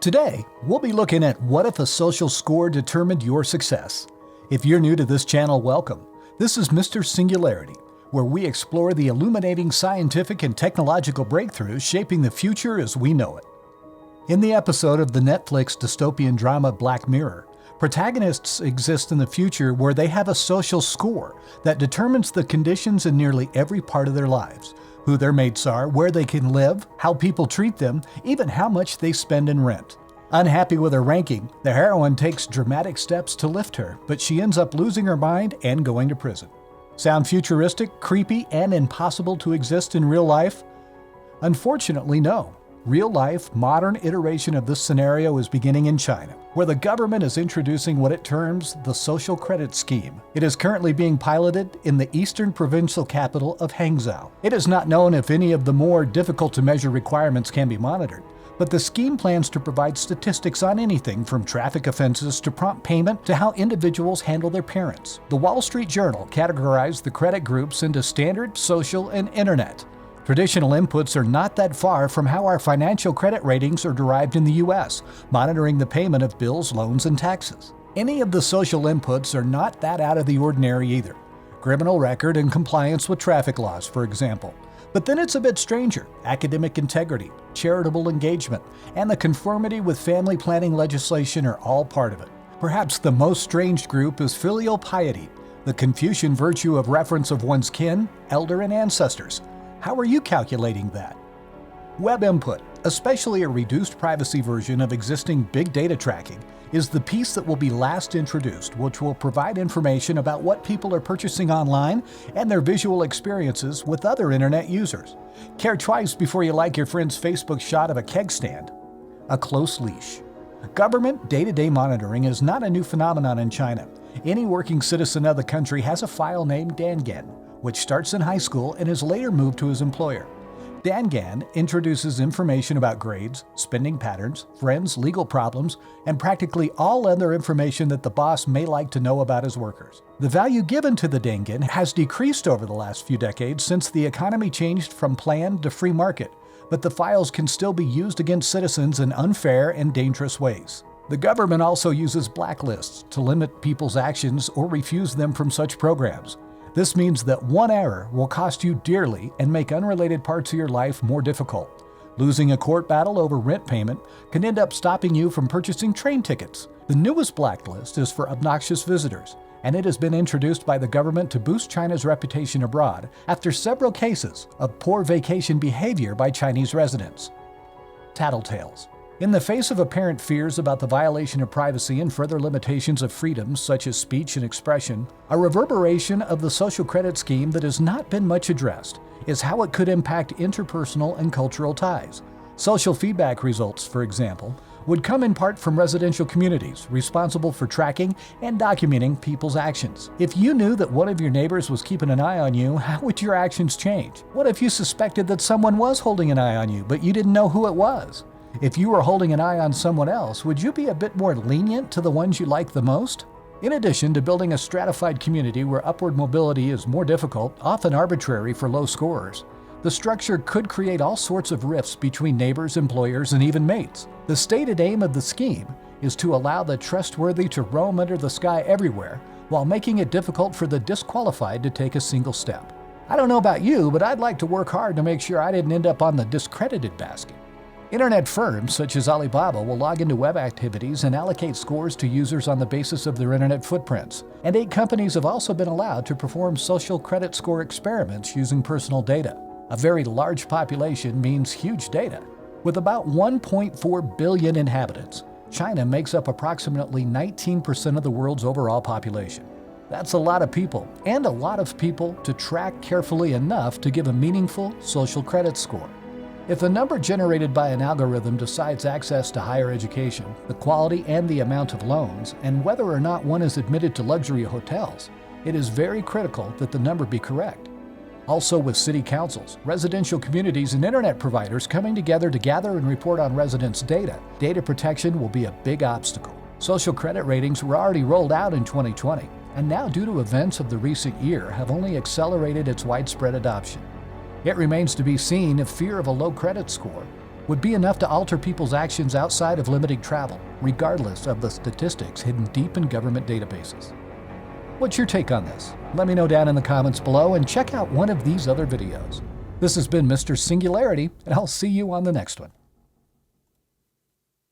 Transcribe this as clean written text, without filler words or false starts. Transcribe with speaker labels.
Speaker 1: Today, we'll be looking at what if a social score determined your success. If you're new to this channel, welcome. This is Mr. Singularity, where we explore the illuminating scientific and technological breakthroughs shaping the future as we know it. In the episode of the Netflix dystopian drama Black Mirror, protagonists exist in the future where they have a social score that determines the conditions in nearly every part of their lives, who their mates are, where they can live, how people treat them, even how much they spend in rent. Unhappy with her ranking, the heroine takes dramatic steps to lift her, but she ends up losing her mind and going to prison. Sound futuristic, creepy, and impossible to exist in real life? Unfortunately, no. Real-life, modern iteration of this scenario is beginning in China, where the government is introducing what it terms the social credit scheme. It is currently being piloted in the eastern provincial capital of Hangzhou. It is not known if any of the more difficult-to-measure requirements can be monitored, but the scheme plans to provide statistics on anything from traffic offenses to prompt payment to how individuals handle their parents. The Wall Street Journal categorized the credit groups into standard, social, and internet. Traditional inputs are not that far from how our financial credit ratings are derived in the U.S., monitoring the payment of bills, loans, and taxes. Any of the social inputs are not that out of the ordinary either. Criminal record and compliance with traffic laws, for example. But then it's a bit stranger. Academic integrity, charitable engagement, and the conformity with family planning legislation are all part of it. Perhaps the most strange group is filial piety, the Confucian virtue of reverence of one's kin, elder, and ancestors. How are you calculating that? Web input, especially a reduced privacy version of existing big data tracking, is the piece that will be last introduced, which will provide information about what people are purchasing online and their visual experiences with other internet users. Care twice before you like your friend's Facebook shot of a keg stand. A close leash. Government day-to-day monitoring is not a new phenomenon in China. Any working citizen of the country has a file named Dangan, which starts in high school and is later moved to his employer. Dangan introduces information about grades, spending patterns, friends, legal problems, and practically all other information that the boss may like to know about his workers. The value given to the Dangan has decreased over the last few decades since the economy changed from planned to free market, but the files can still be used against citizens in unfair and dangerous ways. The government also uses blacklists to limit people's actions or refuse them from such programs. This means that one error will cost you dearly and make unrelated parts of your life more difficult. Losing a court battle over rent payment can end up stopping you from purchasing train tickets. The newest blacklist is for obnoxious visitors, and it has been introduced by the government to boost China's reputation abroad after several cases of poor vacation behavior by Chinese residents. Tattletales. In the face of apparent fears about the violation of privacy and further limitations of freedoms such as speech and expression, a reverberation of the social credit scheme that has not been much addressed is how it could impact interpersonal and cultural ties. Social feedback results, for example, would come in part from residential communities responsible for tracking and documenting people's actions. If you knew that one of your neighbors was keeping an eye on you, how would your actions change? What if you suspected that someone was holding an eye on you, but you didn't know who it was? If you were holding an eye on someone else, would you be a bit more lenient to the ones you like the most? In addition to building a stratified community where upward mobility is more difficult, often arbitrary for low scorers, the structure could create all sorts of rifts between neighbors, employers, and even mates. The stated aim of the scheme is to allow the trustworthy to roam under the sky everywhere, while making it difficult for the disqualified to take a single step. I don't know about you, but I'd like to work hard to make sure I didn't end up on the discredited basket. Internet firms such as Alibaba will log into web activities and allocate scores to users on the basis of their internet footprints. And 8 companies have also been allowed to perform social credit score experiments using personal data. A very large population means huge data. With about 1.4 billion inhabitants, China makes up approximately 19% of the world's overall population. That's a lot of people, and a lot of people to track carefully enough to give a meaningful social credit score. If the number generated by an algorithm decides access to higher education, the quality and the amount of loans, and whether or not one is admitted to luxury hotels, it is very critical that the number be correct. Also, with city councils, residential communities, and internet providers coming together to gather and report on residents' data protection will be a big obstacle. Social credit ratings were already rolled out in 2020, and now due to events of the recent year have only accelerated its widespread adoption. It remains to be seen if fear of a low credit score would be enough to alter people's actions outside of limiting travel, regardless of the statistics hidden deep in government databases. What's your take on this? Let me know down in the comments below and check out one of these other videos. This has been Mr. Singularity, and I'll see you on the next one.